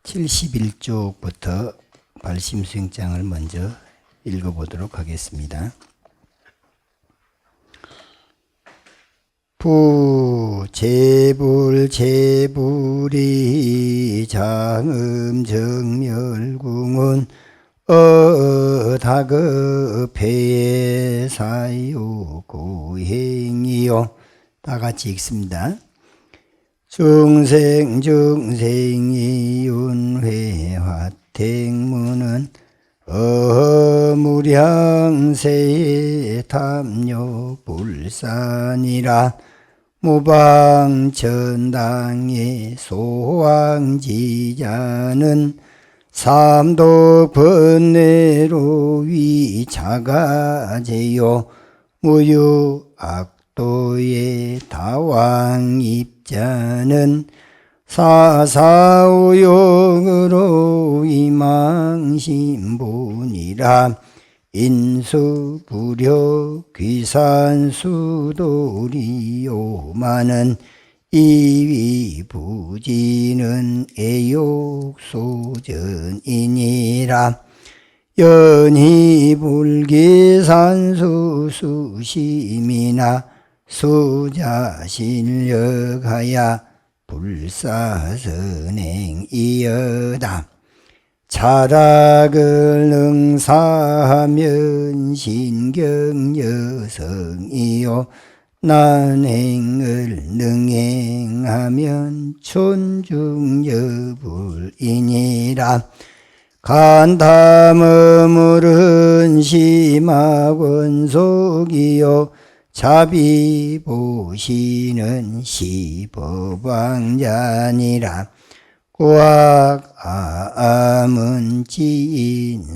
(71쪽부터) 발심수행장을 먼저 읽어보도록 하겠습니다. 부재불재불이 장음정멸궁은 다급해 사요고행이요. 다같이 읽습니다. 중생이 윤회화택문은 무량세의 탐욕불산이라 무방천당의 소왕지자는 삼독번뇌로 위자가제요 무유악도의 다왕입자는 사사오욕으로 이망신본이라 인수부려 귀산수도리요마는 이위부지는 애욕소전이니라. 연희불기산수수심이나 수자실력하야 불사선행이여다. 자락을 능사하면 신경여성이요 난행을 능행하면 촌중여불이니라. 간담어물은 심화권속이요 자비보시는 시법왕자니라. 꾸악암은 지인속어요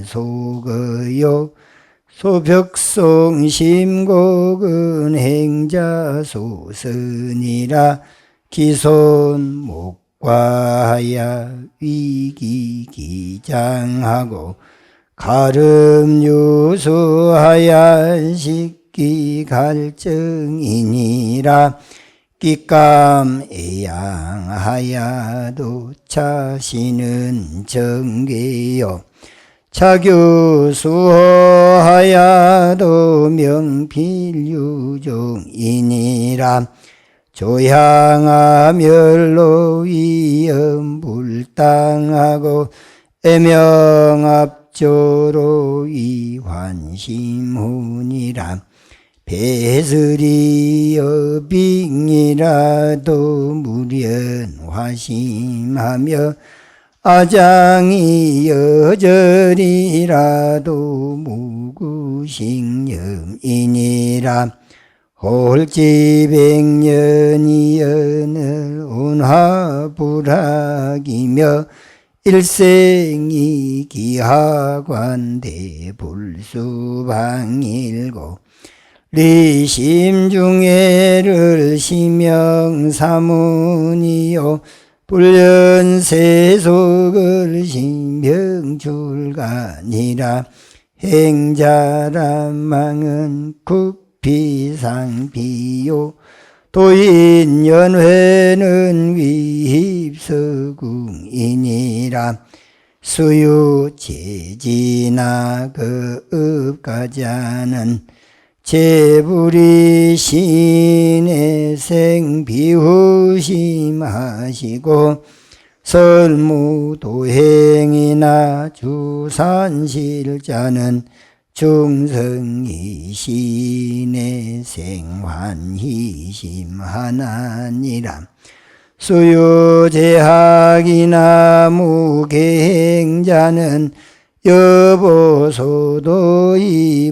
소벽송심곡은 행자소선이라. 기손목과하야 위기기장하고 가름유수하야 식기갈증이니라. 끼감애양하야도 차시는 정계요 차교수하야도 명필유종이니라. 조향하멸로 위험불당하고 애명압조로 위환심훈이라. 배설이여 빙이라도 무련화심하며 아장이 여절이라도 무구식념이니라. 홀지백년이여늘 운하불학이며 일생이 기하관대 불수방일고 리심중해를 심명사문이요 불련세속을 신병출간이라. 행자란망은 국비상비요 도인연회는 위입서궁이니라. 수유제지나 거읍가자는 제불이 신의 생비후심하시고 설무도행이나 주산실자는 중성이 신의 생환희심하나니라. 수유제학이나 무계행자는 여보소도이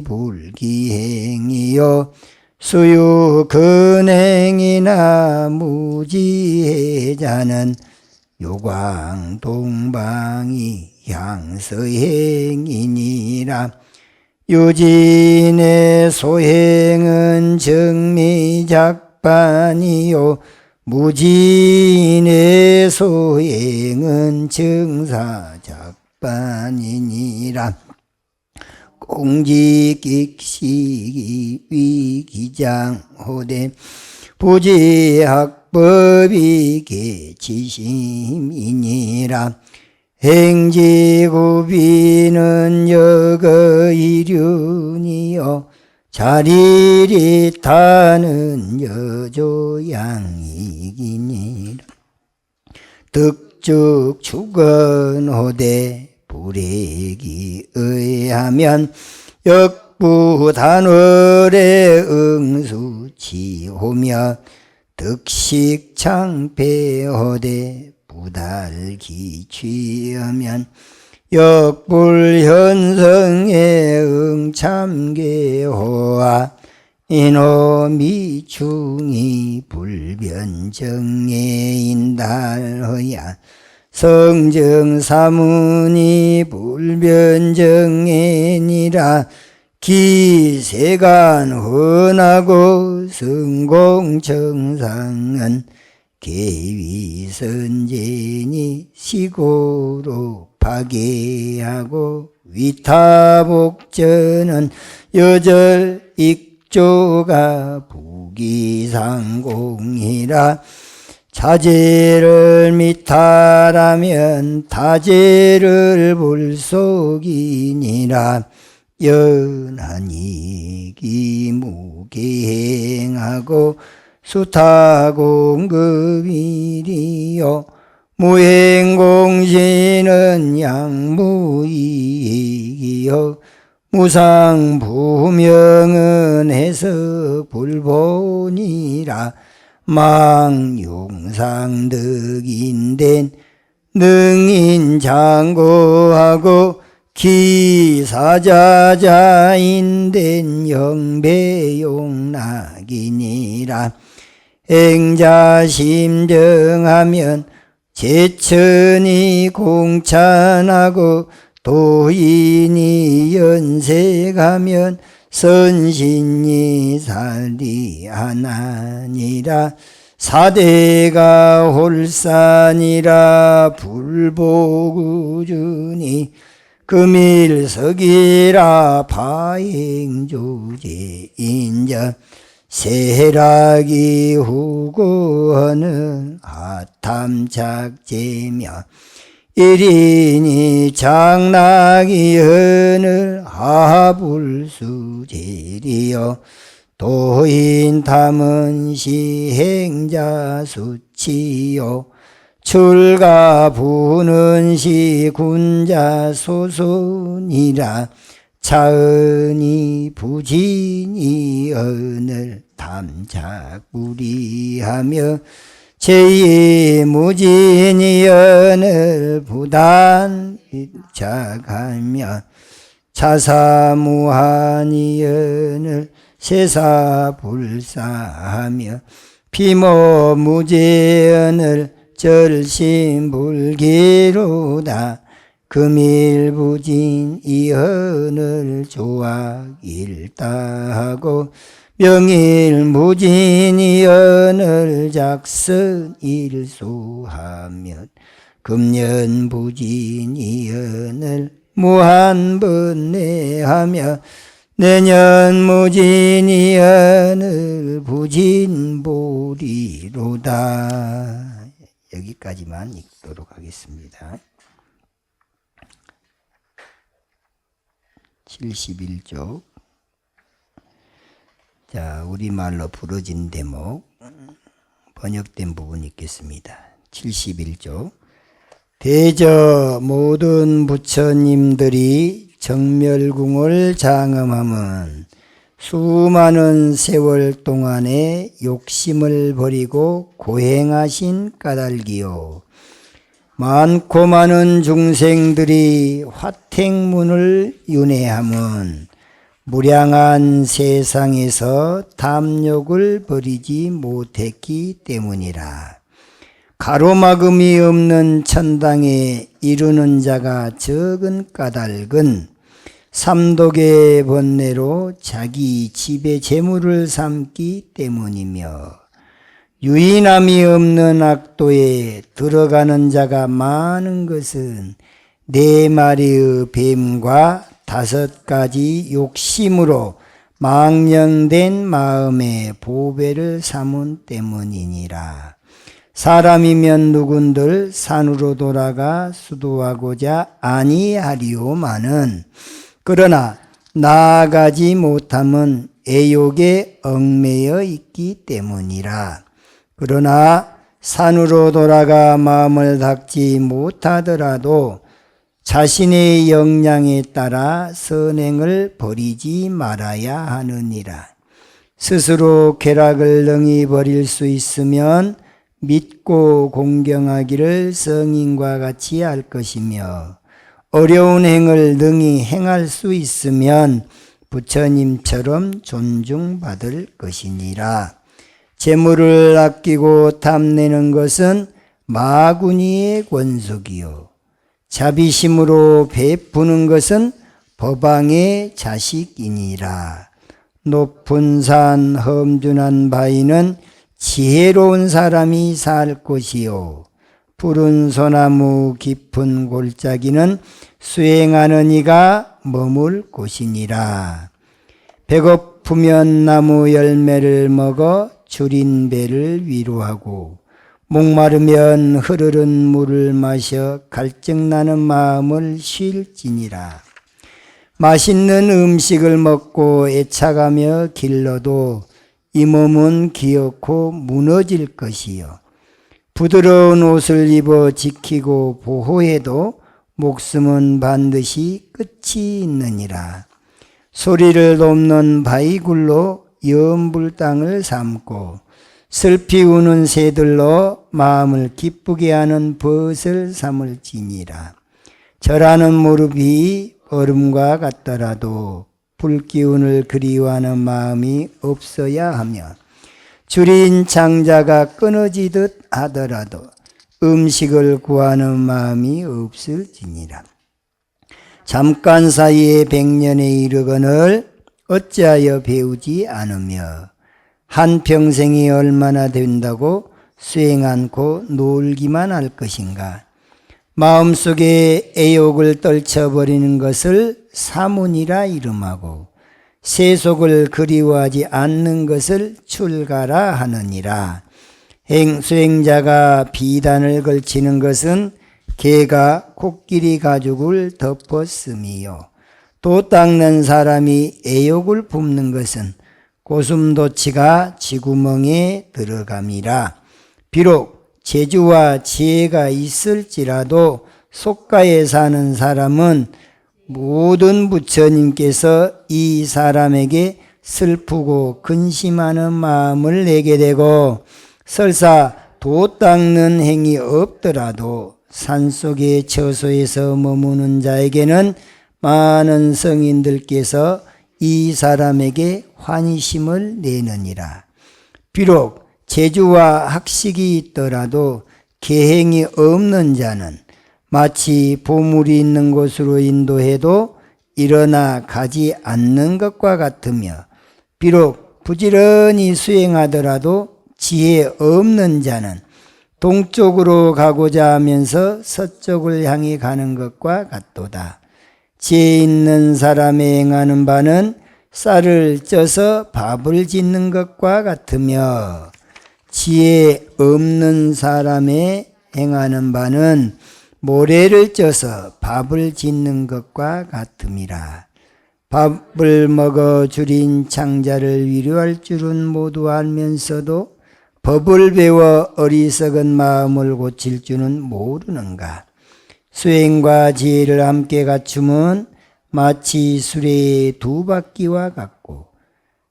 불기행이요 수유근행이나 무지혜자는 요광동방이 향서행이니라. 유진의 소행은 정미작반이요 무진의 소행은 정사작반이니라. 공직익식이 위기장호대 부지학법이 계치심이니라. 행지구비는 여거이륜이요 자리리 타는 여조양이기니라. 득죽 축언호대 불액이 의하면 역부단월의 응수치호며 득식창패호대 부달기 취하면 역불현성의 응참계호와 인호미충이 불변정에 인달허야 성정사문이 불변정에니라. 기세간 헌하고 성공정상은 계위선제니 시고로 파괴하고 위타복전은 여절 익조가 부기상공이라. 자제를 미탈하면 다제를 불속이니라. 연한이기 무계행하고 수타공급이리요 무행공신은 양무이기요 무상부명은 해석불본이라. 망용상득인된 능인장고하고 기사자자인된 영배용락이니라. 행자심정하면 제천이 공찬하고 도인이 연색하면 선신이 살리하나니라. 사대가 홀산이라 불보구준이 금일석이라 파행조제인자 세락이 후고하는 하탐착제며 일인이 장락이 하늘 하불수제리여 도인탐은 시행자수치요 출가부는 시군자소손이라. 차은이 부진이 언을 탐착부리하며 제2무진이 언을 부단착하며 차사무한이 언을 세사불사하며 피모무제언을 절심불기로다. 금일부진 이언을 조악일다하고 명일무진 이언을 작선일소하며 금년부진 이언을 무한번뇌하며 내년무진이언을 부진보리로다. 여기까지만 읽도록 하겠습니다. 71쪽. 자, 우리말로 부러진 대목 번역된 부분 읽겠습니다. 71쪽. 대저 모든 부처님들이 정멸궁을 장엄함은 수많은 세월 동안에 욕심을 버리고 고행하신 까닭이요 많고 많은 중생들이 화택문을 윤회함은 무량한 세상에서 탐욕을 버리지 못했기 때문이라. 가로막음이 없는 천당에 이르는 자가 적은 까닭은 삼독의 번뇌로 자기 집의 재물을 삼기 때문이며 유인함이 없는 악도에 들어가는 자가 많은 것은 4마리의 뱀과 5가지 욕심으로 망령된 마음에 보배를 삼은 때문이니라. 사람이면 누군들 산으로 돌아가 수도하고자 아니하리오마는 그러나 나아가지 못함은 애욕에 얽매여 있기 때문이라. 그러나 산으로 돌아가 마음을 닦지 못하더라도 자신의 역량에 따라 선행을 버리지 말아야 하느니라. 스스로 쾌락을 능히 버릴 수 있으면 믿고 공경하기를 성인과 같이 할 것이며 어려운 행을 능히 행할 수 있으면 부처님처럼 존중받을 것이니라. 재물을 아끼고 탐내는 것은 마구니의 권속이요 자비심으로 베푸는 것은 법왕의 자식이니라. 높은 산 험준한 바위는 지혜로운 사람이 살 곳이요 푸른 소나무 깊은 골짜기는 수행하는 이가 머물 곳이니라. 배고프면 나무 열매를 먹어 줄인 배를 위로하고 목마르면 흐르는 물을 마셔 갈증나는 마음을 쉴지니라. 맛있는 음식을 먹고 애착하며 길러도 이 몸은 기어코 무너질 것이요 부드러운 옷을 입어 지키고 보호해도 목숨은 반드시 끝이 있느니라. 소리를 돕는 바위굴로 연불 땅을 삼고 슬피 우는 새들로 마음을 기쁘게 하는 벗을 삼을지니라. 절하는 무릎이 얼음과 같더라도 불기운을 그리워하는 마음이 없어야 하며 줄인 창자가 끊어지듯 하더라도 음식을 구하는 마음이 없을지니라. 잠깐 사이에 100년에 이르거늘 어찌하여 배우지 않으며 한평생이 얼마나 된다고 수행 않고 놀기만 할 것인가. 마음속에 애욕을 떨쳐버리는 것을 사문이라 이름하고 세속을 그리워하지 않는 것을 출가라 하느니라. 수행자가 비단을 걸치는 것은 개가 코끼리 가죽을 덮었음이요 도 닦는 사람이 애욕을 붓는 것은 고슴도치가 쥐구멍에 들어감이라. 비록 재주와 지혜가 있을지라도 속가에 사는 사람은 모든 부처님께서 이 사람에게 슬프고 근심하는 마음을 내게 되고 설사 도 닦는 행위 없더라도 산속의 처소에서 머무는 자에게는 많은 성인들께서 이 사람에게 환희심을 내느니라. 비록 재주와 학식이 있더라도 계행이 없는 자는 마치 보물이 있는 곳으로 인도해도 일어나 가지 않는 것과 같으며 비록 부지런히 수행하더라도 지혜 없는 자는 동쪽으로 가고자 하면서 서쪽을 향해 가는 것과 같도다. 지혜 있는 사람이 행하는 바는 쌀을 쪄서 밥을 짓는 것과 같으며 지혜 없는 사람의 행하는 바는 모래를 쪄서 밥을 짓는 것과 같음이라. 밥을 먹어 줄인 창자를 위로할 줄은 모두 알면서도 법을 배워 어리석은 마음을 고칠 줄은 모르는가. 수행과 지혜를 함께 갖추면 마치 수레의 두 바퀴와 같고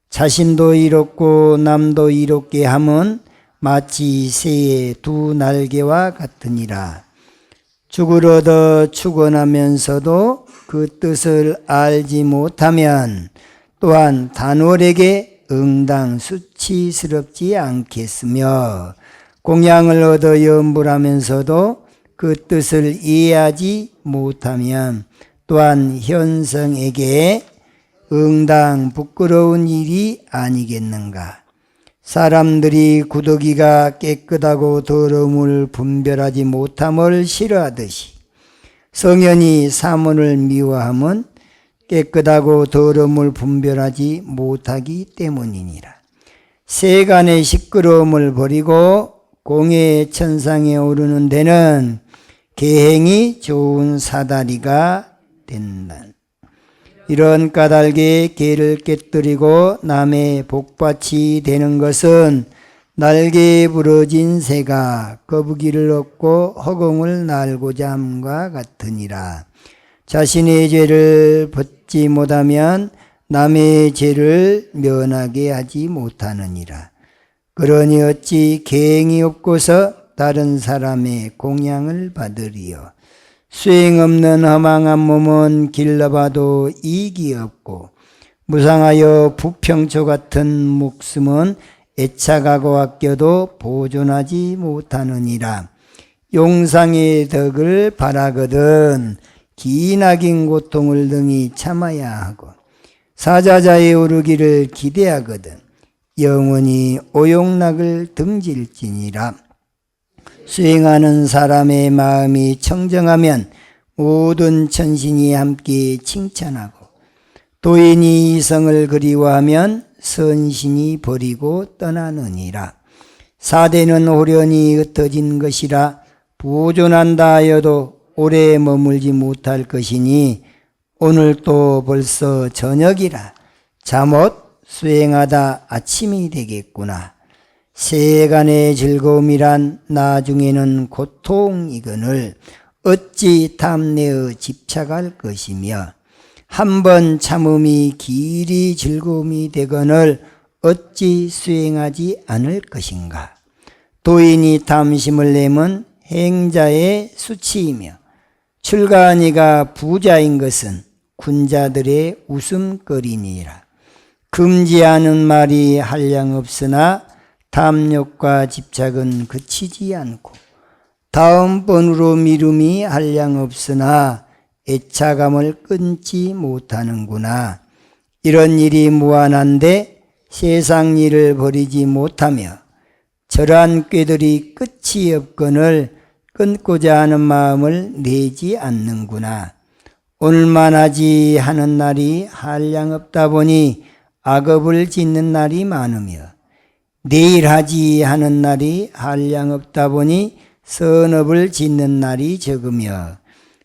자신도 이롭고 남도 이롭게 함은 마치 새의 두 날개와 같으니라. 죽을 얻어 축원하면서도 그 뜻을 알지 못하면 또한 단월에게 응당 수치스럽지 않겠으며 공양을 얻어 염불하면서도 그 뜻을 이해하지 못하면 또한 현성에게 응당 부끄러운 일이 아니겠는가. 사람들이 구더기가 깨끗하고 더러움을 분별하지 못함을 싫어하듯이 성현이 사문을 미워함은 깨끗하고 더러움을 분별하지 못하기 때문이니라. 세간의 시끄러움을 버리고 공의 천상에 오르는 데는 계행이 좋은 사다리가 된다. 이런 까닭에 개를 깨뜨리고 남의 복받이 되는 것은 날개 부러진 새가 거북이를 얻고 허공을 날고자 함과 같으니라. 자신의 죄를 벗지 못하면 남의 죄를 면하게 하지 못하느니라. 그러니 어찌 계행이 없고서 다른 사람의 공양을 받으리요. 수행 없는 허망한 몸은 길러봐도 이익이 없고 무상하여 부평초 같은 목숨은 애착하고 아껴도 보존하지 못하느니라. 용상의 덕을 바라거든 기나긴 고통을 능히 참아야 하고 사자자에 오르기를 기대하거든 영원히 오용락을 등질지니라. 수행하는 사람의 마음이 청정하면 모든 천신이 함께 칭찬하고 도인이 이성을 그리워하면 선신이 버리고 떠나느니라. 사대는 호련히 흩어진 것이라 보존한다 하여도 오래 머물지 못할 것이니 오늘 또 벌써 저녁이라 잠옷 수행하다 아침이 되겠구나. 세간의 즐거움이란 나중에는 고통이거늘 어찌 탐내어 집착할 것이며 한번 참음이 길이 즐거움이 되거늘 어찌 수행하지 않을 것인가. 도인이 탐심을 내면 행자의 수치이며 출가하니가 부자인 것은 군자들의 웃음거리니라. 금지하는 말이 한량없으나 탐욕과 집착은 그치지 않고 다음번으로 미룸이 한량없으나 애착감을 끊지 못하는구나. 이런 일이 무한한데 세상 일을 버리지 못하며 저러한 꾀들이 끝이 없거늘 끊고자 하는 마음을 내지 않는구나. 오늘만 하지 하는 날이 한량없다 보니 악업을 짓는 날이 많으며 내일 하지 하는 날이 한량없다 보니 선업을 짓는 날이 적으며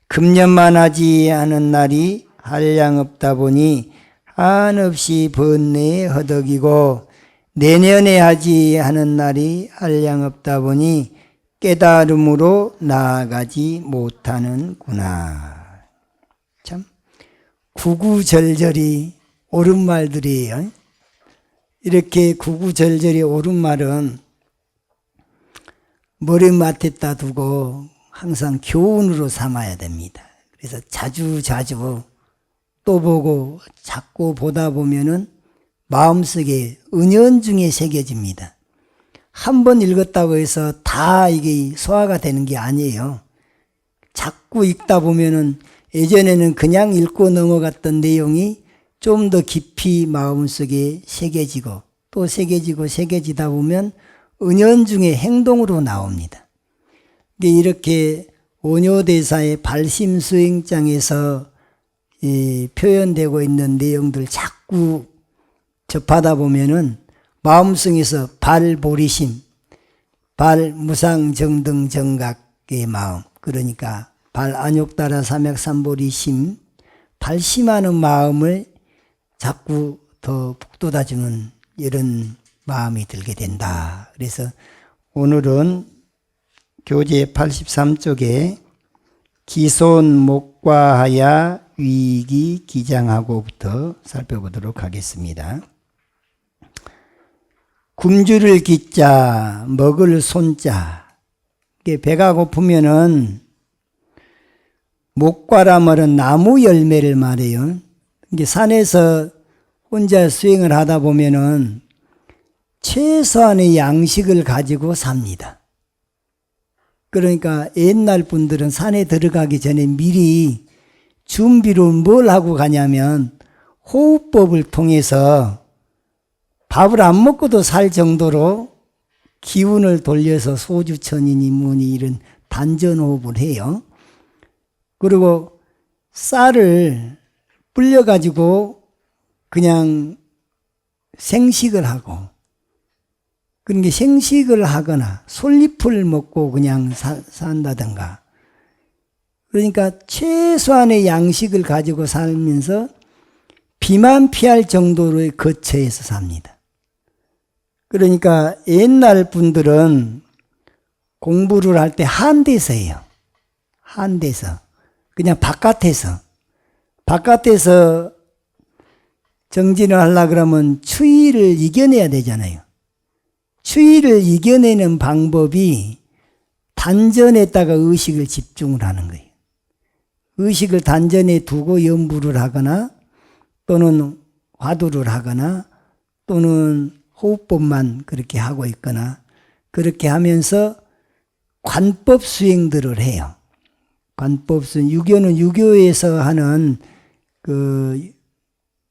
금년만 하지 하는 날이 한량없다 보니 한없이 번뇌에 허덕이고 내년에 하지 하는 날이 한량없다 보니 깨달음으로 나아가지 못하는구나. 참 구구절절이 옳은 말들이에요. 이렇게 구구절절이 옳은 말은 머리맡에다 두고 항상 교훈으로 삼아야 됩니다. 그래서 자주 또 보고 자꾸 보다 보면은 마음속에 은연중에 새겨집니다. 한 번 읽었다고 해서 다 이게 소화가 되는 게 아니에요. 자꾸 읽다 보면은 예전에는 그냥 읽고 넘어갔던 내용이 좀 더 깊이 마음속에 새겨지고 또 새겨지다 보면 은연중에 행동으로 나옵니다. 이렇게 원효대사의 발심수행장에서 표현되고 있는 내용들 자꾸 접하다 보면은 마음속에서 발보리심, 발무상정등정각의 마음, 그러니까 발안욕따라 삼약삼보리심, 발심하는 마음을 자꾸 더 북돋아주는 이런 마음이 들게 된다. 그래서 오늘은 교재 83쪽에 기손 목과하야 위기 기장하고부터 살펴보도록 하겠습니다. 굶주릴 기자, 먹을 손자. 배가 고프면은 목과라 말은 나무 열매를 말해요. 산에서 혼자 수행을 하다 보면은 최소한의 양식을 가지고 삽니다. 그러니까 옛날 분들은 산에 들어가기 전에 미리 준비를 뭘 하고 가냐면 호흡법을 통해서 밥을 안 먹고도 살 정도로 기운을 돌려서 소주천이니 뭐니 이런 단전호흡을 해요. 그리고 쌀을 불려가지고 그냥 생식을 하고, 그런 게 생식을 하거나 솔잎을 먹고 그냥 산다든가. 그러니까 최소한의 양식을 가지고 살면서 비만 피할 정도로의 거처에서 삽니다. 그러니까 옛날 분들은 공부를 할 때 한데서 해요. 한데서. 그냥 바깥에서 정진을 하려고 그러면 추위를 이겨내야 되잖아요. 추위를 이겨내는 방법이 단전에다가 의식을 집중을 하는 거예요. 의식을 단전에 두고 연부를 하거나 또는 화두를 하거나 또는 호흡법만 그렇게 하고 있거나 그렇게 하면서 관법 수행들을 해요. 관법 수행, 유교는 유교에서 하는 그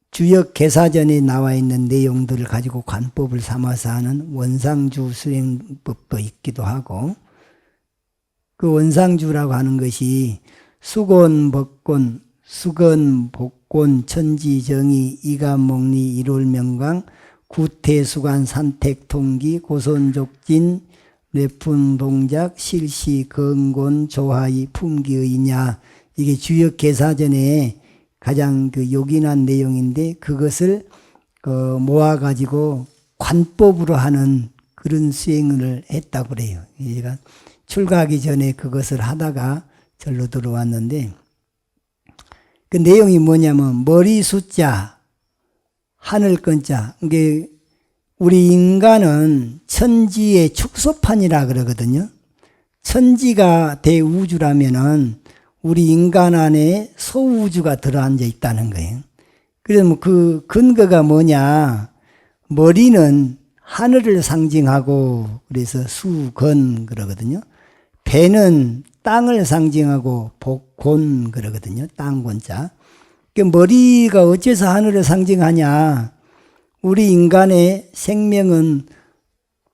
주역 개사전에 나와 있는 내용들을 가지고 관법을 삼아서 하는 원상주 수행법도 있기도 하고, 그 원상주라고 하는 것이 수곤, 법곤, 수건, 복곤, 천지정의, 이감목리, 일월명광, 구태수관, 산택통기, 고손족진, 뇌푼동작, 실시, 건곤, 조하이, 품기의냐, 이게 주역 개사전에 가장 그 요긴한 내용인데 그것을 모아가지고 관법으로 하는 그런 수행을 했다고 그래요. 제가 출가하기 전에 그것을 하다가 절로 들어왔는데, 그 내용이 뭐냐면 머리 숫자, 하늘 건자. 이게 우리 인간은 천지의 축소판이라 그러거든요. 천지가 대우주라면은 우리 인간 안에 소우주가 들어앉아 있다는 거예요. 그러면 그 근거가 뭐냐? 머리는 하늘을 상징하고 그래서 수건 그러거든요. 배는 땅을 상징하고 복곤 그러거든요. 땅곤자. 그 머리가 어째서 하늘을 상징하냐? 우리 인간의 생명은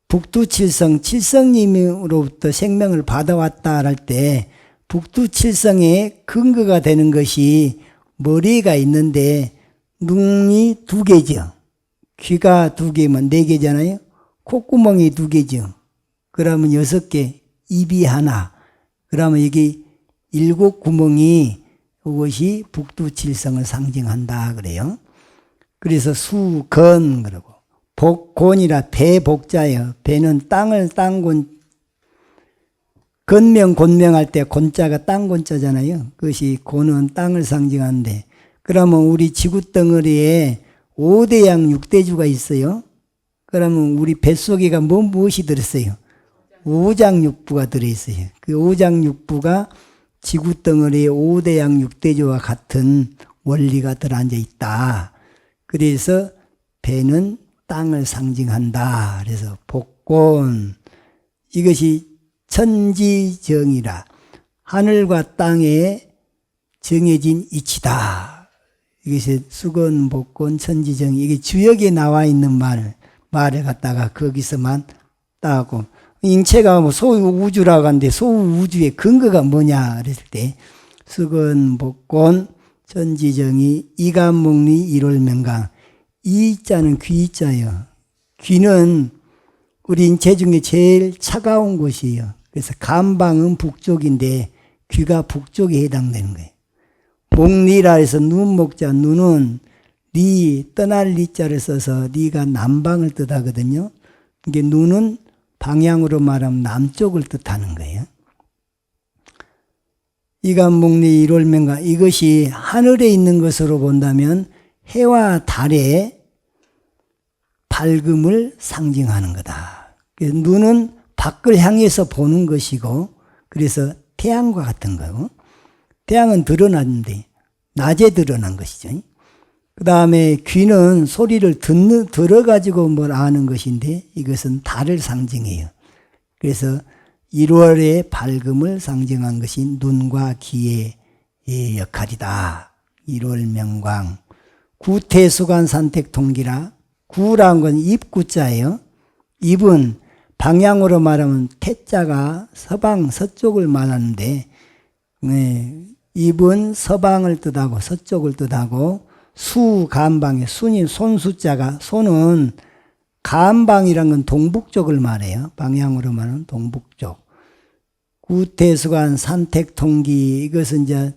북두칠성, 칠성님으로부터 생명을 받아왔다 할 때 북두칠성의 근거가 되는 것이 머리가 있는데 눈이 2개죠. 귀가 2개면 4개잖아요. 콧구멍이 2개죠. 그러면 6개, 입이 하나. 그러면 이게 7구멍이 그것이 북두칠성을 상징한다 그래요. 그래서 수건 그러고 복곤이라 배복자예요. 배는 땅곤, 건명 곤명할 때 곤자가 땅곤자잖아요. 그것이 곤은 땅을 상징하는데, 그러면 우리 지구덩어리에 5대양 6대주가 있어요. 그러면 우리 뱃속에가 무엇이 들었어요? 오장육부가 들어있어요. 그 오장육부가 지구덩어리에 5대양 6대주와 같은 원리가 들어앉아 있다. 그래서 배는 땅을 상징한다. 그래서 복곤, 이것이 천지정이라 하늘과 땅에 정해진 이치다. 이것이 수건, 복곤, 천지정, 이게 주역에 나와 있는 말을 갖다가 거기서만 따고, 인체가 뭐 소우주라고 하는데 소우주의 근거가 뭐냐 그랬을 때 수건, 복곤, 천지정의, 이감목리, 일월명강. 이자는 귀자예요. 귀는 우리 인체 중에 제일 차가운 곳이에요. 그래서 감방은 북쪽인데 귀가 북쪽에 해당되는 거예요. 목리라 해서 눈목자, 눈은 떠날 리자를 써서 리가 남방을 뜻하거든요. 이게 눈은 방향으로 말하면 남쪽을 뜻하는 거예요. 이감목리, 일월명강, 이것이 하늘에 있는 것으로 본다면 해와 달의 밝음을 상징하는 거다. 눈은 밖을 향해서 보는 것이고, 그래서 태양과 같은 거고, 태양은 드러났는데 낮에 드러난 것이죠. 그 다음에 귀는 소리를 들어가지고 뭘 아는 것인데 이것은 달을 상징해요. 그래서 1월의 밝음을 상징한 것이 눈과 귀의 역할이다. 1월 명광. 구태수관 산택통기라. 구라는 건 입구자예요. 입은 방향으로 말하면 태자가 서방, 서쪽을 말하는데, 입은 서방을 뜻하고 서쪽을 뜻하고, 수간방에 순이 손 숫자가 손은 간방이란 건 동북쪽을 말해요. 방향으로 말하는 동북쪽. 구태수간 산택통기 이것은 이제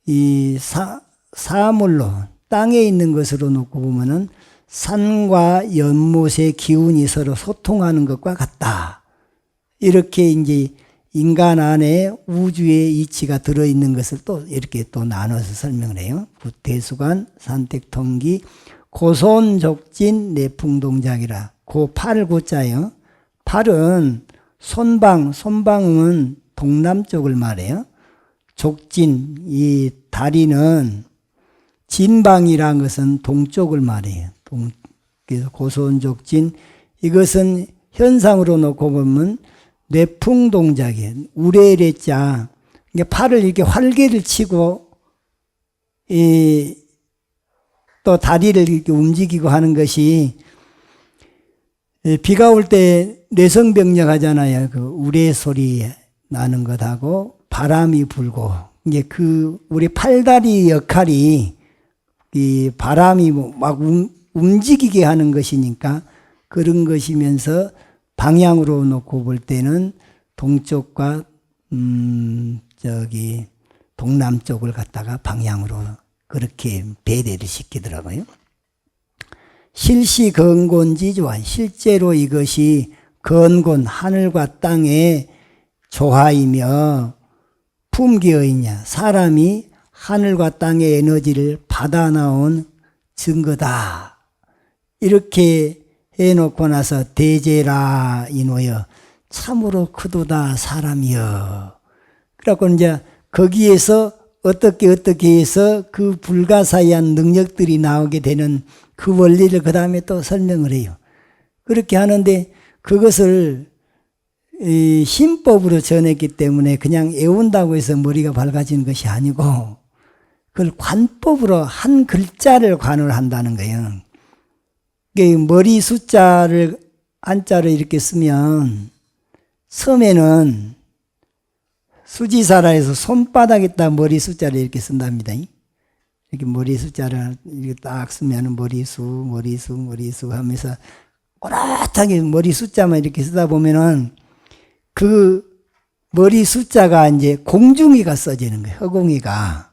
이 사물로 땅에 있는 것으로 놓고 보면은 산과 연못의 기운이 서로 소통하는 것과 같다. 이렇게 이제 인간 안에 우주의 이치가 들어있는 것을 또 이렇게 또 나눠서 설명을 해요. 구태수간 산택통기 고손족진 내풍동작이라. 고 팔 고자요. 팔은 손방은 동남쪽을 말해요. 족진 이 다리는 진방이란 것은 동쪽을 말해요. 그래서 고손족진 이것은 현상으로 놓고 보면 뇌풍동작이에요. 우레레자. 그러니까 팔을 이렇게 활개를 치고 또 다리를 이렇게 움직이고 하는 것이 비가 올 때 뇌성병력 하잖아요. 그 우레 소리 나는 것하고 바람이 불고 이게 그 우리 팔다리 역할이 이 바람이 막 움직이게 하는 것이니까 그런 것이면서 방향으로 놓고 볼 때는 동쪽과 동남쪽을 갖다가 방향으로 그렇게 배대를 시키더라고요. 실시건곤지조화 실제로 이것이 건곤 하늘과 땅의 조화이며 품기어이냐 사람이 하늘과 땅의 에너지를 받아 나온 증거다. 이렇게 해놓고 나서 대제라 이노여 참으로 크도다 사람이여. 그래갖고 이제 거기에서 어떻게 해서 그 불가사의한 능력들이 나오게 되는 그 원리를 그 다음에 또 설명을 해요. 그렇게 하는데 그것을 신법으로 전했기 때문에 그냥 외운다고 해서 머리가 밝아지는 것이 아니고 그걸 관법으로 한 글자를 관을 한다는 거예요. 머리 숫자를 한자로 이렇게 쓰면 처음에는 수지사라에서 손바닥에다 머리 숫자를 이렇게 쓴답니다. 이렇게 머리 숫자를 이렇게 딱 쓰면 머리수 하면서 꼬렷하게 머리 숫자만 이렇게 쓰다 보면은 그 머리 숫자가 이제 공중이가 써지는 거예요. 허공이가.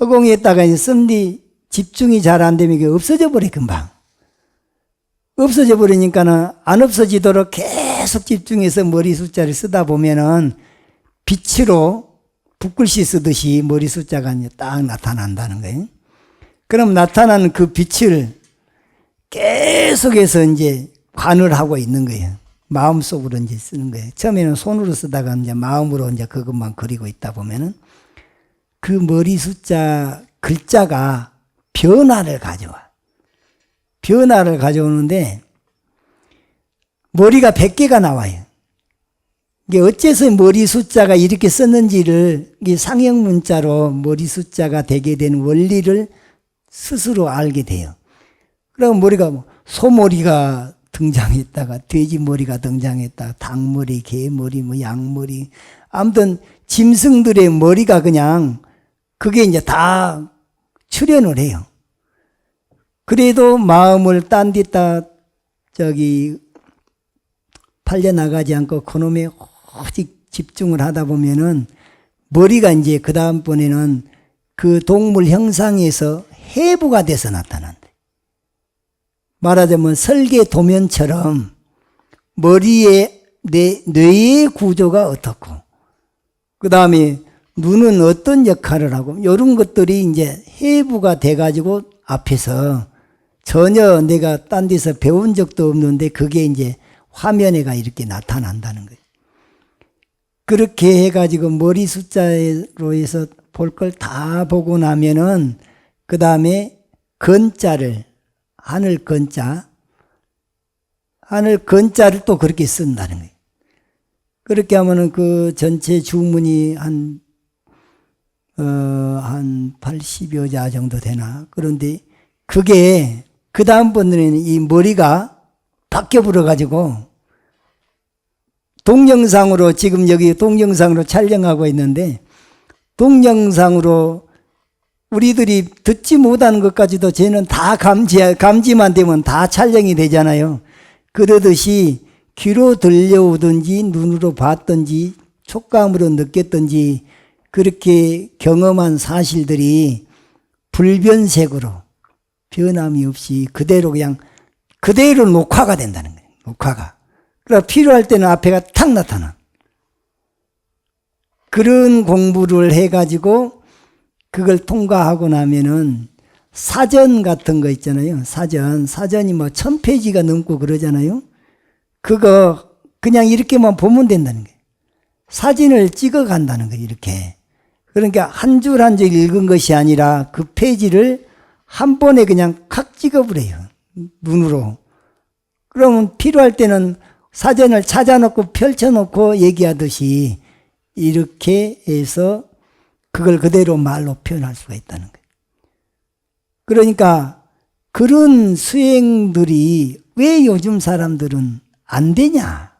허공에다가 이제 썸디 집중이 잘 안 되면 이게 없어져 버려, 금방. 없어져 버리니까는 안 없어지도록 계속 집중해서 머리 숫자를 쓰다 보면은 빛으로 붓글씨 쓰듯이 머리 숫자가 이제 딱 나타난다는 거예요. 그럼 나타나는 그 빛을 계속해서 이제 관을 하고 있는 거예요. 마음속으로 이제 쓰는 거예요. 처음에는 손으로 쓰다가 이제 마음으로 이제 그것만 그리고 있다 보면은 그 머리 숫자 글자가 변화를 가져와. 변화를 가져오는데 머리가 100개가 나와요. 이게 어째서 머리 숫자가 이렇게 썼는지를 이게 상형 문자로 머리 숫자가 되게 된 원리를 스스로 알게 돼요. 그럼 머리가 소머리가 등장했다가 돼지머리가 등장했다. 닭머리, 개머리, 양머리. 아무튼 짐승들의 머리가 그냥 그게 이제 다 출현을 해요. 그래도 마음을 딴 데다 팔려나가지 않고 그놈에 오직 집중을 하다 보면은 머리가 이제 그 다음번에는 그 동물 형상에서 해부가 돼서 나타난다. 말하자면 설계 도면처럼 머리의 뇌의 구조가 어떻고 그 다음에 눈은 어떤 역할을 하고 이런 것들이 이제 해부가 돼가지고 앞에서 전혀 내가 딴 데서 배운 적도 없는데 그게 이제 화면에가 이렇게 나타난다는 거예요. 그렇게 해가지고 머리 숫자로 해서 볼 걸 다 보고 나면은 그 다음에 건자를 하늘 건자를 또 그렇게 쓴다는 거예요. 그렇게 하면은 그 전체 주문이 한 80여 자 정도 되나. 그런데 그게 그 다음번에는 이 머리가 바뀌어버려 가지고 동영상으로 지금 여기 동영상으로 촬영하고 있는데 동영상으로 우리들이 듣지 못하는 것까지도 쟤는 다 감지만 되면 다 촬영이 되잖아요. 그러듯이 귀로 들려오든지 눈으로 봤든지 촉감으로 느꼈든지 그렇게 경험한 사실들이 불변색으로 변함이 없이 그대로 그냥 그대로 녹화가 된다는 거예요. 녹화가. 그러니까 필요할 때는 앞에가 탁 나타나. 그런 공부를 해가지고 그걸 통과하고 나면은 사전 같은 거 있잖아요. 사전이 뭐 1000페이지가 넘고 그러잖아요. 그거 그냥 이렇게만 보면 된다는 거예요. 사진을 찍어 간다는 거예요. 이렇게. 그러니까 한 줄 한 줄 읽은 것이 아니라 그 페이지를 한 번에 그냥 칵 찍어버려요. 눈으로. 그러면 필요할 때는 사전을 찾아놓고 펼쳐놓고 얘기하듯이 이렇게 해서 그걸 그대로 말로 표현할 수가 있다는 거예요. 그러니까 그런 수행들이 왜 요즘 사람들은 안 되냐?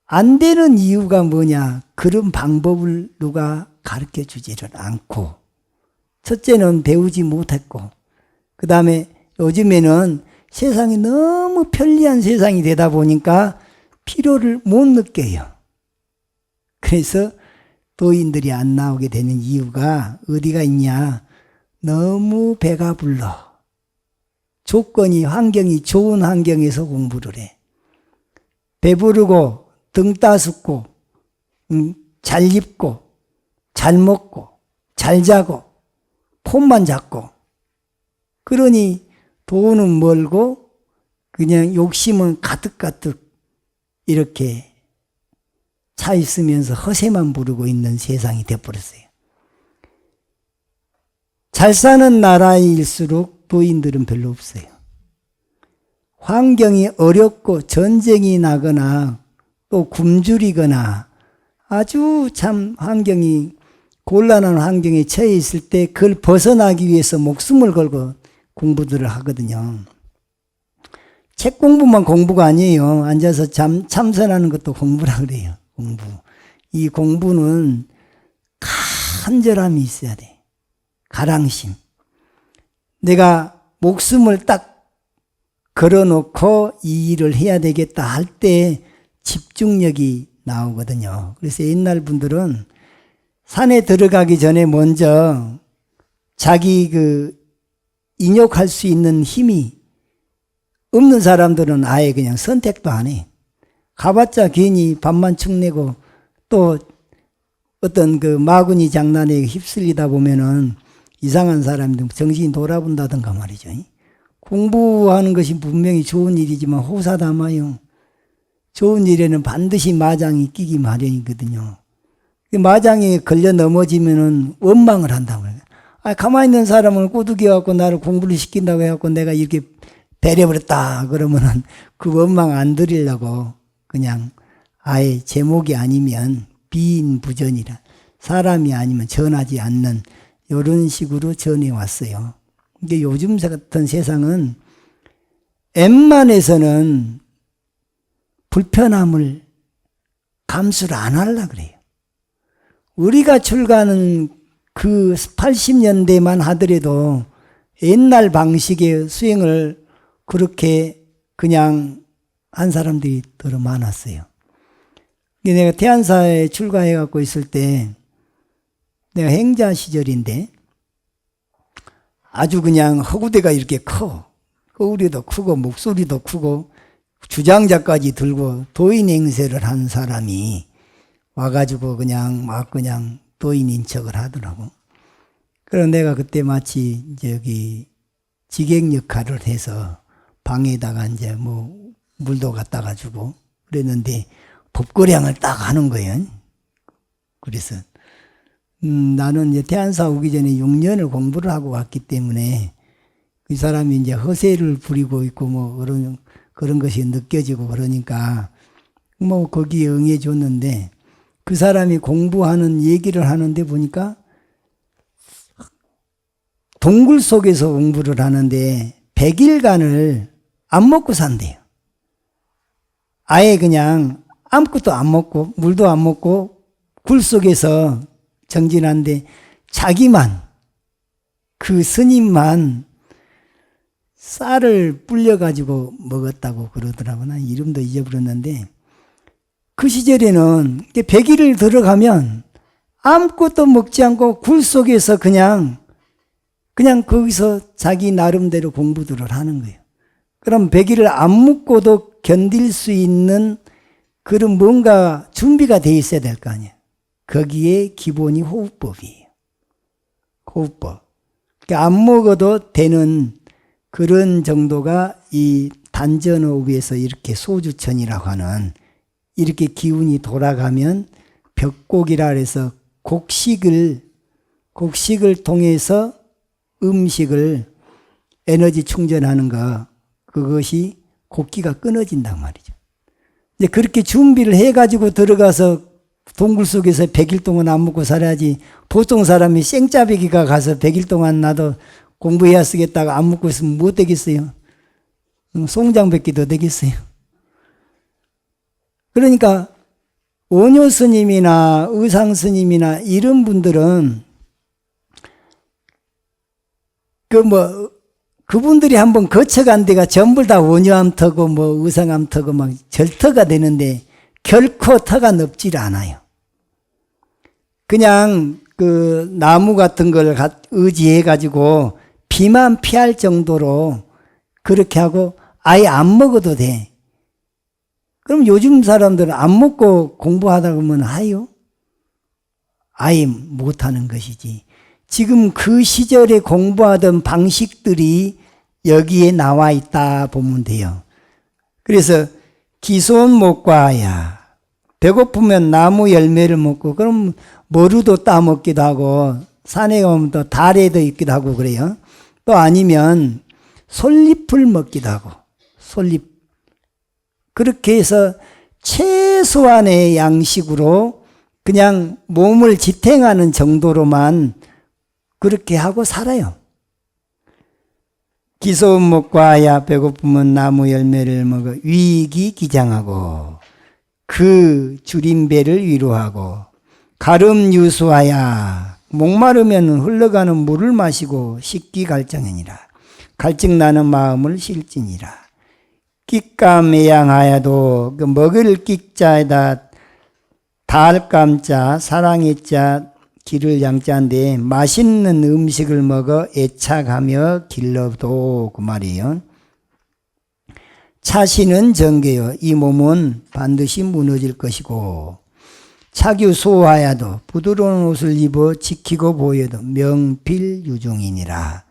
안 되는 이유가 뭐냐? 그런 방법을 누가 가르쳐 주지를 않고, 첫째는 배우지 못했고, 그 다음에 요즘에는 세상이 너무 편리한 세상이 되다 보니까 필요를 못 느껴요. 그래서 도인들이 안 나오게 되는 이유가 어디가 있냐? 너무 배가 불러. 환경이 좋은 환경에서 공부를 해. 배부르고 등 따숩고 잘 입고 잘 먹고 잘 자고 폰만 잡고, 그러니 돈은 멀고 그냥 욕심은 가득가득 이렇게 차 있으면서 허세만 부르고 있는 세상이 되어버렸어요. 잘 사는 나라일수록 도인들은 별로 없어요. 환경이 어렵고 전쟁이 나거나 또 굶주리거나 아주 참 환경이 곤란한 환경에 처해 있을 때 그걸 벗어나기 위해서 목숨을 걸고 공부들을 하거든요. 책 공부만 공부가 아니에요. 앉아서 참선하는 것도 공부라 그래요. 공부. 이 공부는 간절함이 있어야 돼. 가랑심. 내가 목숨을 딱 걸어놓고 이 일을 해야 되겠다 할 때 집중력이 나오거든요. 그래서 옛날 분들은 산에 들어가기 전에 먼저 자기 인욕할 수 있는 힘이 없는 사람들은 아예 그냥 선택도 안 해. 가봤자 괜히 밥만 축내고 또 어떤 마구니 장난에 휩쓸리다 보면은 이상한 사람들 정신이 돌아본다든가 말이죠. 공부하는 것이 분명히 좋은 일이지만 호사다마요. 좋은 일에는 반드시 마장이 끼기 마련이거든요. 마장에 걸려 넘어지면은 원망을 한다고 해요. 가만히 있는 사람을 꼬드겨갖고 나를 공부를 시킨다고 해갖고 내가 이렇게 배려버렸다 그러면은 그 원망 안 드리려고 그냥 아예 제목이 아니면 비인부전이라, 사람이 아니면 전하지 않는 이런 식으로 전해왔어요. 근데 요즘 같은 세상은 웬만해서는 불편함을 감수를 안 하려고 그래요. 우리가 출가하는 그 80년대만 하더라도 옛날 방식의 수행을 그렇게 그냥 한 사람들이 더 많았어요. 내가 태안사에 출가해갖고 있을 때 내가 행자 시절인데 아주 그냥 허구대가 이렇게 커. 허우리도 크고 목소리도 크고 주장자까지 들고 도인 행세를 한 사람이 와가지고 그냥 도인인 척을 하더라고. 그래서 내가 그때 마치 직행 역할을 해서 방에다가 이제 물도 갖다가 주고 그랬는데 법고량을 딱 하는 거예요. 그래서 나는 이제 태안사 오기 전에 6년을 공부를 하고 왔기 때문에 그 사람이 이제 허세를 부리고 있고 그런 것이 느껴지고 그러니까 거기에 응해줬는데, 그 사람이 공부하는 얘기를 하는데 보니까 동굴 속에서 공부를 하는데 100일간을 안 먹고 산대요. 아예 그냥 아무것도 안 먹고 물도 안 먹고 굴 속에서 정진한데 자기만 그 스님만 쌀을 불려가지고 먹었다고 그러더라고. 난 이름도 잊어버렸는데, 그 시절에는 100일을 들어가면 아무것도 먹지 않고 굴 속에서 그냥 거기서 자기 나름대로 공부들을 하는 거예요. 그럼 100일을 안 먹고도 견딜 수 있는 그런 뭔가 준비가 돼 있어야 될 거 아니에요. 거기에 기본이 호흡법이에요. 호흡법. 그러니까 안 먹어도 되는 그런 정도가 이 단전호흡에서 이렇게 소주천이라고 하는 이렇게 기운이 돌아가면 벽곡이라 해서 곡식을 통해서 음식을 에너지 충전하는 거, 그것이 곡기가 끊어진단 말이죠. 이제 그렇게 준비를 해가지고 들어가서 동굴 속에서 100일 동안 안 먹고 살아야지. 보통 사람이 생짜배기가 가서 100일 동안 나도 공부해야 쓰겠다고 안 먹고 있으면 못 되겠어요. 송장밖에 더 되겠어요. 그러니까 원효 스님이나 의상 스님이나 이런 분들은 그분들이 한번 거쳐간 데가 전부 다 원효암터고 의상암터고 막 절터가 되는데 결코 터가 넓질 않아요. 그냥 그 나무 같은 걸 의지해 가지고 비만 피할 정도로 그렇게 하고 아예 안 먹어도 돼. 그럼 요즘 사람들은 안 먹고 공부하다 보면 하요? 아예 못하는 것이지. 지금 그 시절에 공부하던 방식들이 여기에 나와 있다 보면 돼요. 그래서 기손 못과야. 배고프면 나무 열매를 먹고, 그럼 머루도 따먹기도 하고, 산에 가면 또 달에도 있기도 하고 그래요. 또 아니면 솔잎을 먹기도 하고, 솔잎. 그렇게 해서 최소한의 양식으로 그냥 몸을 지탱하는 정도로만 그렇게 하고 살아요. 기소음 먹과야. 배고프면 나무 열매를 먹어 위기 기장하고 그 줄인 배를 위로하고 가름 유수하야. 목마르면 흘러가는 물을 마시고 식기 갈증이니라. 갈증 나는 마음을 실지니라. 끼까매양하야도 그 먹을 끼자에다 달감자 사랑의 자 기를 양자인데 맛있는 음식을 먹어 애착하며 길러도 그 말이에요. 차시는 정계요. 이 몸은 반드시 무너질 것이고 차규 소하야도 부드러운 옷을 입어 지키고 보여도 명필유중이니라.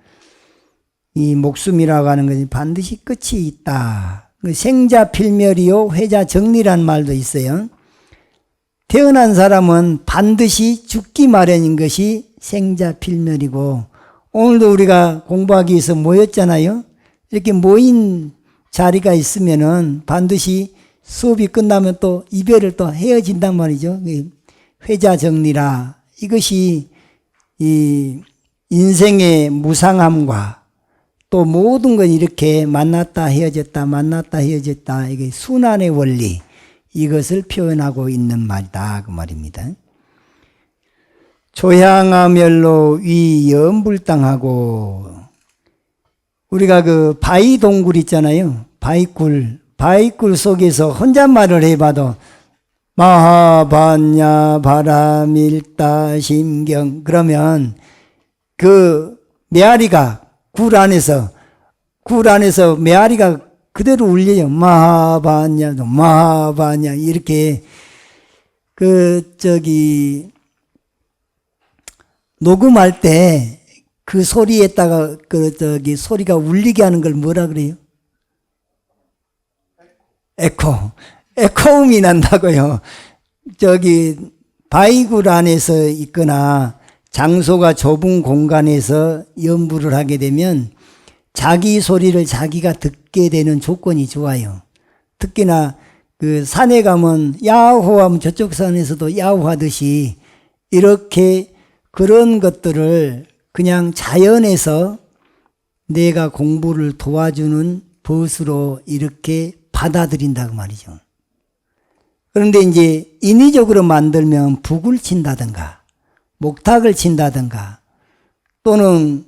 이 목숨이라고 하는 것이 반드시 끝이 있다. 생자필멸이요 회자정리란 말도 있어요. 태어난 사람은 반드시 죽기 마련인 것이 생자필멸이고, 오늘도 우리가 공부하기 위해서 모였잖아요. 이렇게 모인 자리가 있으면은 반드시 수업이 끝나면 또 이별을 또 헤어진단 말이죠. 회자정리라. 이것이 이 인생의 무상함과 또 모든 건 이렇게 만났다 헤어졌다 만났다 헤어졌다, 이게 순환의 원리, 이것을 표현하고 있는 말이다 그 말입니다. 조향하멸로 위연불당하고, 우리가 그 바위동굴 있잖아요. 바위굴 속에서 혼잣말을 해봐도 마하반야 바라밀다 심경, 그러면 그 메아리가 굴 안에서 메아리가 그대로 울려요. 마하반야 이렇게 녹음할 때 그 소리에다가 소리가 울리게 하는 걸 뭐라 그래요? 에코음이 난다고요. 바위굴 안에서 있거나 장소가 좁은 공간에서 연부를 하게 되면 자기 소리를 자기가 듣게 되는 조건이 좋아요. 특히나 그 산에 가면 야호 하면 저쪽 산에서도 야호 하듯이 이렇게 그런 것들을 그냥 자연에서 내가 공부를 도와주는 벗으로 이렇게 받아들인다고 말이죠. 그런데 이제 인위적으로 만들면 북을 친다든가 목탁을 친다든가 또는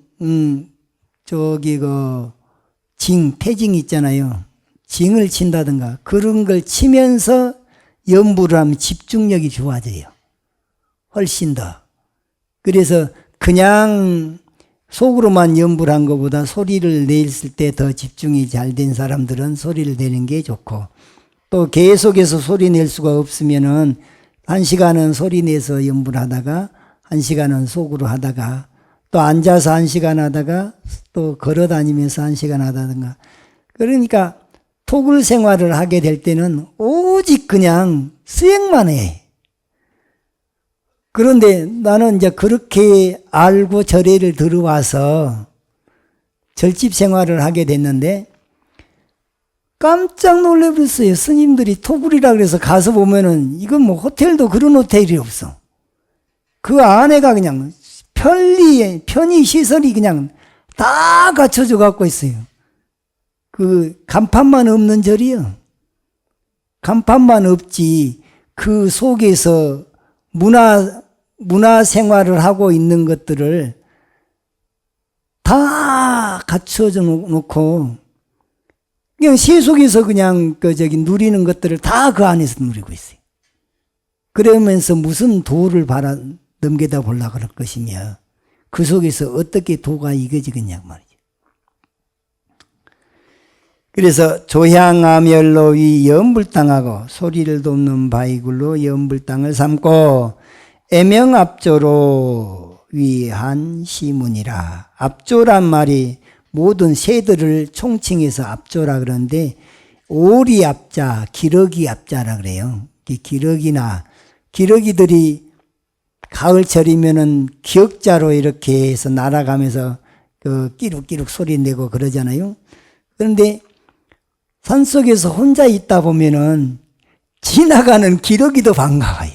태징 있잖아요. 징을 친다든가 그런 걸 치면서 연부를 하면 집중력이 좋아져요. 훨씬 더. 그래서 그냥 속으로만 연부를 한 것보다 소리를 냈을 때 더 집중이 잘 된 사람들은 소리를 내는 게 좋고, 또 계속해서 소리 낼 수가 없으면은 1시간은 소리 내서 연부를 하다가 1시간은 속으로 하다가 또 앉아서 1시간 하다가 또 걸어 다니면서 1시간 하다든가. 그러니까 토굴 생활을 하게 될 때는 오직 그냥 수행만 해. 그런데 나는 이제 그렇게 알고 절에를 들어와서 절집 생활을 하게 됐는데 깜짝 놀래버렸어요. 스님들이 토굴이라 그래서 가서 보면은 이건 뭐 호텔도 그런 호텔이 없어. 그 안에가 그냥 편의 시설이 그냥 다 갖춰져 갖고 있어요. 그 간판만 없는 절이요. 간판만 없지 그 속에서 문화 생활을 하고 있는 것들을 다 갖춰져 놓고 그냥 세속에서 그냥 누리는 것들을 다 그 안에서 누리고 있어요. 그러면서 무슨 도를 넘겨다 보려고 그럴 것이며 그 속에서 어떻게 도가 이겨지겠냐고 말이죠. 그래서 조향아멸로 위 연불당하고 소리를 돕는 바이굴로 연불당을 삼고 애명압조로 위한 시문이라. 압조란 말이 모든 새들을 총칭해서 압조라 그러는데 오리압자, 기러기압자라 그래요. 기러기들이 가을철이면은 기역자로 이렇게 해서 날아가면서 끼룩끼룩 소리 내고 그러잖아요. 그런데 산속에서 혼자 있다 보면은 지나가는 기러기도 반가워요.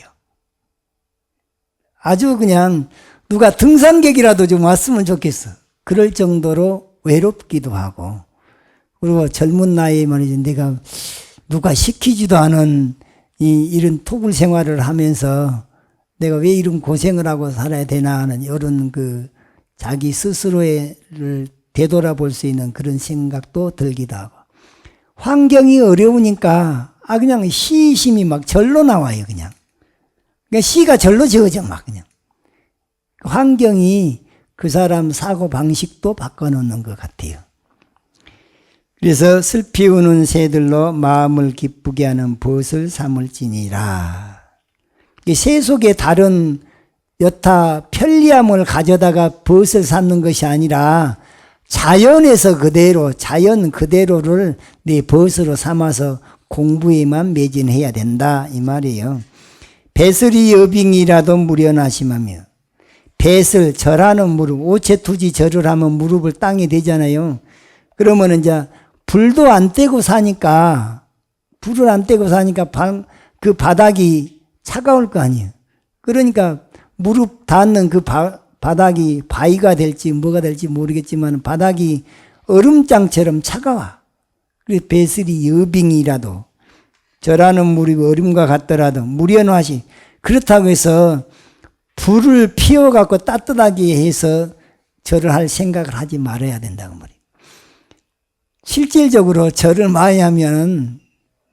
아주 그냥 누가 등산객이라도 좀 왔으면 좋겠어. 그럴 정도로 외롭기도 하고. 그리고 젊은 나이에 말이지 내가 누가 시키지도 않은 이런 토굴 생활을 하면서 내가 왜 이런 고생을 하고 살아야 되나 하는 이런 자기 스스로를 되돌아볼 수 있는 그런 생각도 들기도 하고. 환경이 어려우니까 그냥 시심이 막 절로 나와요. 그냥 시가 절로 지어져 막 그냥. 환경이 그 사람 사고 방식도 바꿔놓는 것 같아요. 그래서 슬피 우는 새들로 마음을 기쁘게 하는 벗을 삼을지니라. 새 속에 다른 여타 편리함을 가져다가 벗을 삼는 것이 아니라 자연에서 자연 그대로를 내 벗으로 삼아서 공부에만 매진해야 된다 이 말이에요. 배슬이 여빙이라도 무련하심하며, 배슬 절하는 무릎, 오체투지 절을 하면 무릎을 땅에 대잖아요. 그러면 이제 불도 안 떼고 사니까 그 바닥이 차가울 거 아니에요. 그러니까 무릎 닿는 그 바닥이 바위가 될지 뭐가 될지 모르겠지만 바닥이 얼음장처럼 차가워. 그래서 배슬이 여빙이라도 절하는 무릎이 얼음과 같더라도 무련하시. 그렇다고 해서 불을 피워갖고 따뜻하게 해서 절을 할 생각을 하지 말아야 된다고 말이에요. 실질적으로 절을 많이 하면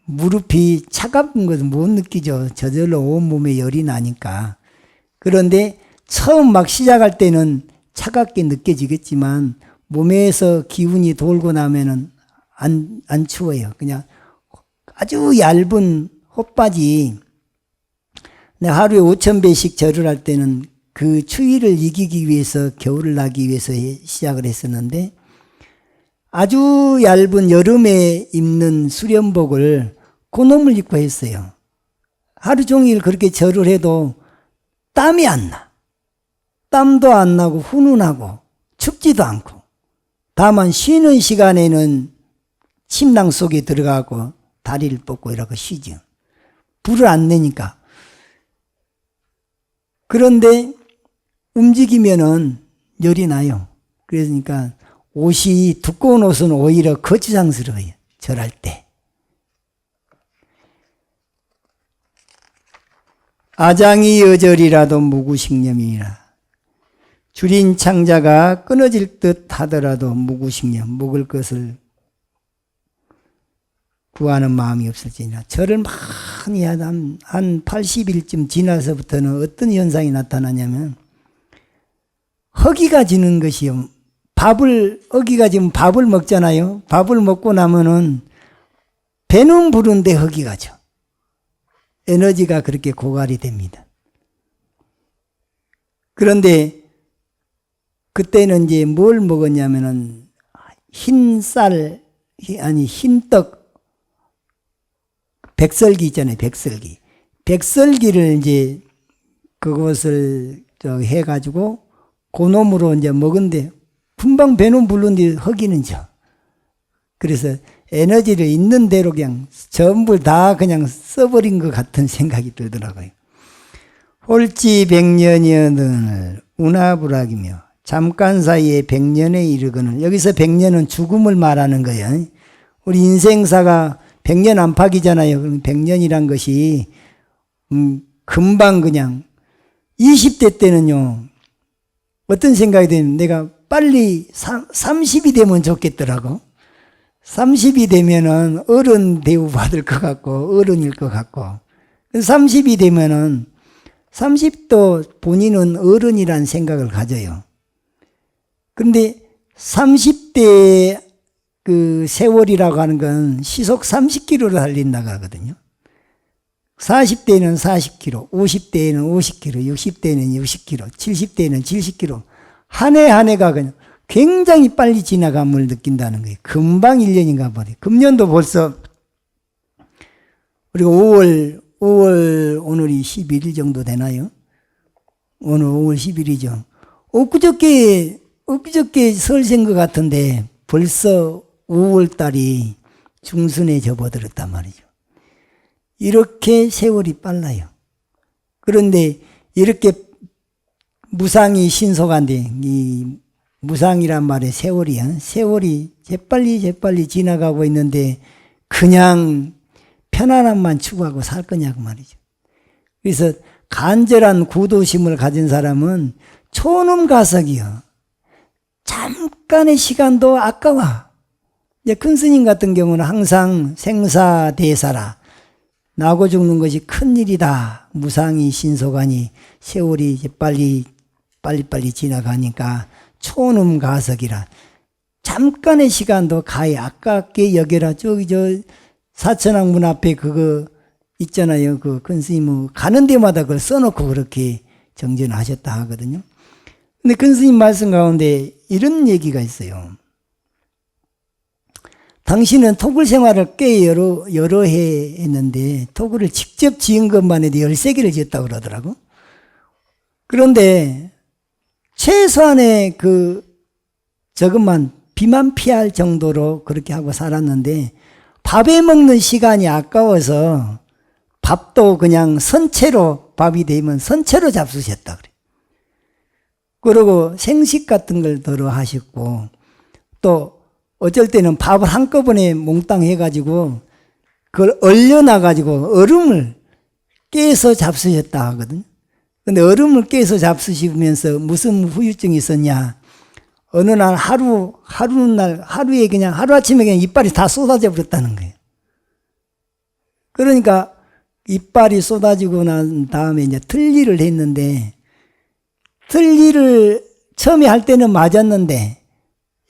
무릎이 차가운 것을 못 느끼죠. 저절로 온몸에 열이 나니까. 그런데 처음 막 시작할 때는 차갑게 느껴지겠지만 몸에서 기운이 돌고 나면은 안 추워요. 그냥 아주 얇은 헛바지. 하루에 5,000배씩 절을 할 때는 그 추위를 이기기 위해서 겨울을 나기 위해서 시작을 했었는데 아주 얇은 여름에 입는 수련복을 그놈을 입고 했어요. 하루 종일 그렇게 절을 해도 땀이 안 나. 땀도 안 나고 훈훈하고 춥지도 않고. 다만 쉬는 시간에는 침낭 속에 들어가고 다리를 뻗고 이러고 쉬죠. 불을 안 내니까. 그런데 움직이면은 열이 나요. 그러니까 두꺼운 옷은 오히려 거추장스러워요. 절할 때. 아장이 여절이라도 무구식념이라. 줄인 창자가 끊어질 듯 하더라도 묵으시며 먹을 것을 구하는 마음이 없을지니라. 절을 많이 한 80일쯤 지나서부터는 어떤 현상이 나타나냐면 허기가 지는 것이요. 허기가 지면 밥을 먹잖아요. 밥을 먹고 나면은 배는 부른데 허기가 져. 에너지가 그렇게 고갈이 됩니다. 그런데 그때는 이제 뭘 먹었냐면은 흰쌀, 흰떡, 백설기 있잖아요. 백설기. 백설기를 이제 그것을 해가지고 그놈으로 이제 먹은데 금방 배는 부른데 허기는 져. 그래서 에너지를 있는 대로 그냥 전부 다 그냥 써버린 것 같은 생각이 들더라고요. 홀지 100년이여들 운하불락이며 잠깐 사이에 100년에 이르거늘. 여기서 100년은 죽음을 말하는 거예요. 우리 인생사가 100년 안팎이잖아요. 그럼 100년이란 것이 금방 그냥 20대 때는요. 어떤 생각이 되면 내가 빨리 30이 되면 좋겠더라고. 30이 되면은 어른 대우 받을 것 같고 어른일 것 같고 30이 되면은 30도 본인은 어른이라는 생각을 가져요. 그런데 30대 그 세월이라고 하는 건 시속 30km를 달린다고 하거든요. 40대는 40km, 50대에는 50km, 60대는 60km, 70대는 70km. 한 해 한 해가 그냥 굉장히 빨리 지나감을 느낀다는 거예요. 금방 1년인가 보네. 금년도 벌써 우리가 5월 오늘이 11일 정도 되나요? 오늘 5월 10일이죠. 엊그저께 설 센 것 같은데 벌써 5월 달이 중순에 접어들었단 말이죠. 이렇게 세월이 빨라요. 그런데 이렇게 무상이 신속한데 이 무상이란 말에 세월이야. 세월이 재빨리 지나가고 있는데 그냥 편안함만 추구하고 살 거냐고 말이죠. 그래서 간절한 구도심을 가진 사람은 초놈 가석이요. 잠깐의 시간도 아까워. 이제 큰 스님 같은 경우는 항상 생사대사라. 나고 죽는 것이 큰일이다. 무상이 신속하니 세월이 이제 빨리 지나가니까 초놈 가석이라. 잠깐의 시간도 가히 아깝게 여겨라. 저기 사천왕 문 앞에 그거 있잖아요. 그 큰 스님 가는 데마다 그걸 써놓고 그렇게 정전하셨다 하거든요. 근데 큰 스님 말씀 가운데 이런 얘기가 있어요. 당신은 토굴 생활을 꽤 여러 해 했는데 토굴을 직접 지은 것만 해도 13개를 지었다고 그러더라고. 그런데 최소한의 저것만 비만 피할 정도로 그렇게 하고 살았는데 밥에 먹는 시간이 아까워서 밥도 그냥 선채로 밥이 되면 선채로 잡수셨다 그래. 그리고 생식 같은 걸 덜어 하셨고 또 어쩔 때는 밥을 한꺼번에 몽땅 해가지고 그걸 얼려놔가지고 얼음을 깨서 잡수셨다 하거든. 근데 얼음을 깨서 잡수시면서 무슨 후유증이 있었냐. 어느 날 하루에 그냥 하루아침에 그냥 이빨이 다 쏟아져 버렸다는 거예요. 그러니까 이빨이 쏟아지고 난 다음에 이제 틀니를 했는데 틀니를 처음에 할 때는 맞았는데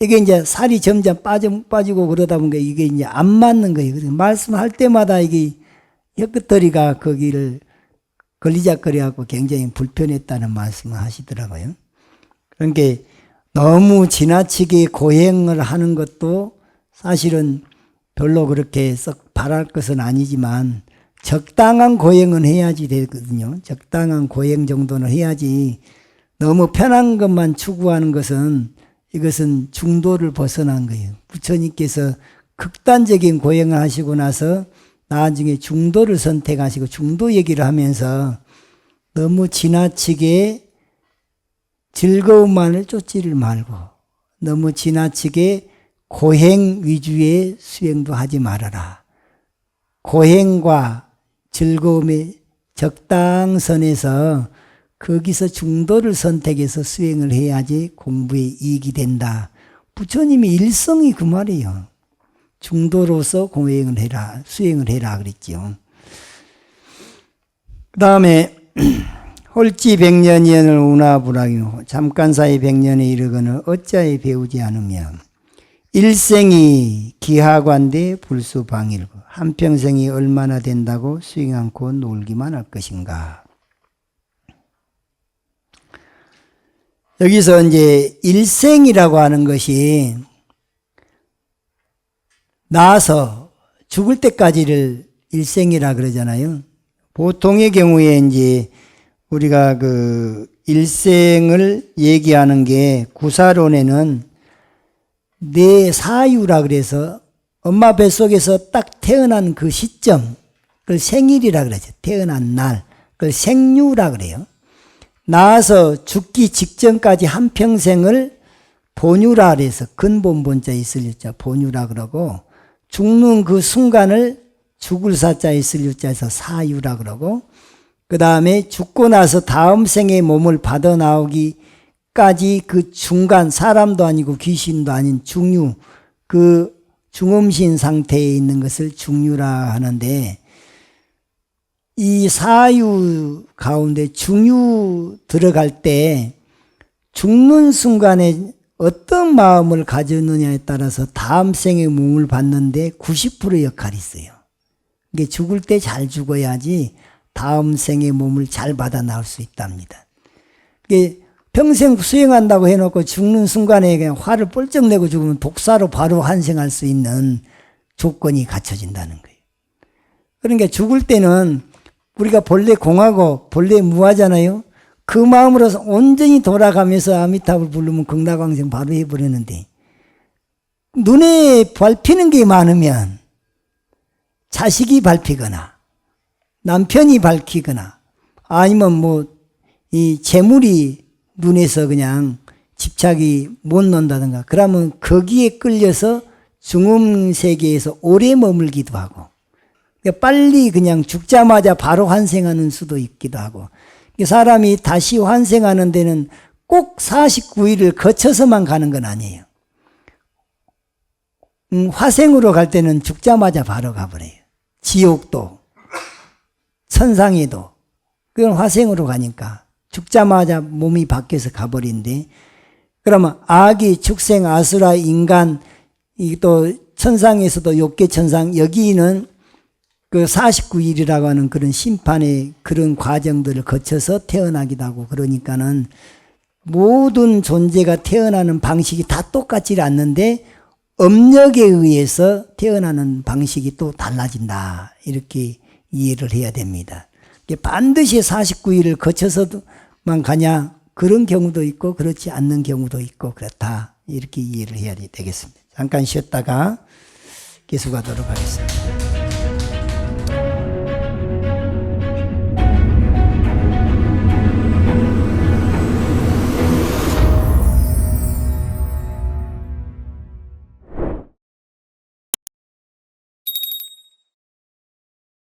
이게 이제 살이 점점 빠지고 그러다 보니까 이게 이제 안 맞는 거예요. 그래서 말씀할 때마다 이게 혀끝터리가 거기를 걸리작거려갖고 굉장히 불편했다는 말씀을 하시더라고요. 그러니까 너무 지나치게 고행을 하는 것도 사실은 별로 그렇게 썩 바랄 것은 아니지만 적당한 고행은 해야지 되거든요. 적당한 고행 정도는 해야지 너무 편한 것만 추구하는 것은 이것은 중도를 벗어난 거예요. 부처님께서 극단적인 고행을 하시고 나서 나중에 중도를 선택하시고 중도 얘기를 하면서 너무 지나치게 즐거움만을 쫓지를 말고 너무 지나치게 고행 위주의 수행도 하지 말아라. 고행과 즐거움의 적당선에서 거기서 중도를 선택해서 수행을 해야지 공부에 이익이 된다. 부처님의 일성이 그 말이에요. 중도로서 공행을 해라, 수행을 해라 그랬지요. 그 다음에 홀지 백년이언을 운하불하기로 잠깐사이 백년에 이르거늘 어찌하여 배우지 않으며 일생이 기하관대 불수방일고 한평생이 얼마나 된다고 수행 않고 놀기만 할 것인가. 여기서 이제 일생이라고 하는 것이 나서 죽을 때까지를 일생이라 그러잖아요. 보통의 경우에 이제 우리가 그 일생을 얘기하는 게 구사론에는 내 사유라 그래서 엄마 뱃속에서 딱 태어난 그 시점, 그걸 생일이라 그러죠. 태어난 날, 그걸 생유라 그래요. 나와서 죽기 직전까지 한평생을 본유라 그래서 근본 본자에 있을 유자 본유라 그러고, 죽는 그 순간을 죽을 사자에 있을 유자에서 사유라 그러고, 그 다음에 죽고 나서 다음 생의 몸을 받아 나오기까지 그 중간, 사람도 아니고 귀신도 아닌 중유, 그 중음신 상태에 있는 것을 중유라 하는데, 이 사유 가운데 중유 들어갈 때 죽는 순간에 어떤 마음을 가졌느냐에 따라서 다음 생의 몸을 받는데 90% 역할이 있어요. 이게 죽을 때 잘 죽어야지 다음 생의 몸을 잘 받아 나올 수 있답니다. 이게 평생 수행한다고 해놓고 죽는 순간에 그냥 화를 뻘쩍 내고 죽으면 독사로 바로 환생할 수 있는 조건이 갖춰진다는 거예요. 그러니까 죽을 때는 우리가 본래 공하고 본래 무하잖아요. 그 마음으로 온전히 돌아가면서 아미타불 부르면 극락왕생 바로 해버리는데, 눈에 밟히는 게 많으면 자식이 밟히거나 남편이 밟히거나 아니면 뭐 이 재물이 눈에서 그냥 집착이 못 논다든가, 그러면 거기에 끌려서 중음세계에서 오래 머물기도 하고, 빨리 그냥 죽자마자 바로 환생하는 수도 있기도 하고, 사람이 다시 환생하는 데는 꼭 49일을 거쳐서만 가는 건 아니에요. 화생으로 갈 때는 죽자마자 바로 가버려요. 지옥도 천상에도 그건 화생으로 가니까 죽자마자 몸이 바뀌어서 가버린데, 그러면 아기, 축생, 아수라, 인간, 또 천상에서도 욕계천상, 여기는 그 49일이라고 하는 그런 심판의 그런 과정들을 거쳐서 태어나기도 하고, 그러니까는 모든 존재가 태어나는 방식이 다 똑같지 않는데 업력에 의해서 태어나는 방식이 또 달라진다, 이렇게 이해를 해야 됩니다. 반드시 49일을 거쳐서만 가냐, 그런 경우도 있고 그렇지 않는 경우도 있고 그렇다, 이렇게 이해를 해야 되겠습니다. 잠깐 쉬었다가 계속하도록 하겠습니다.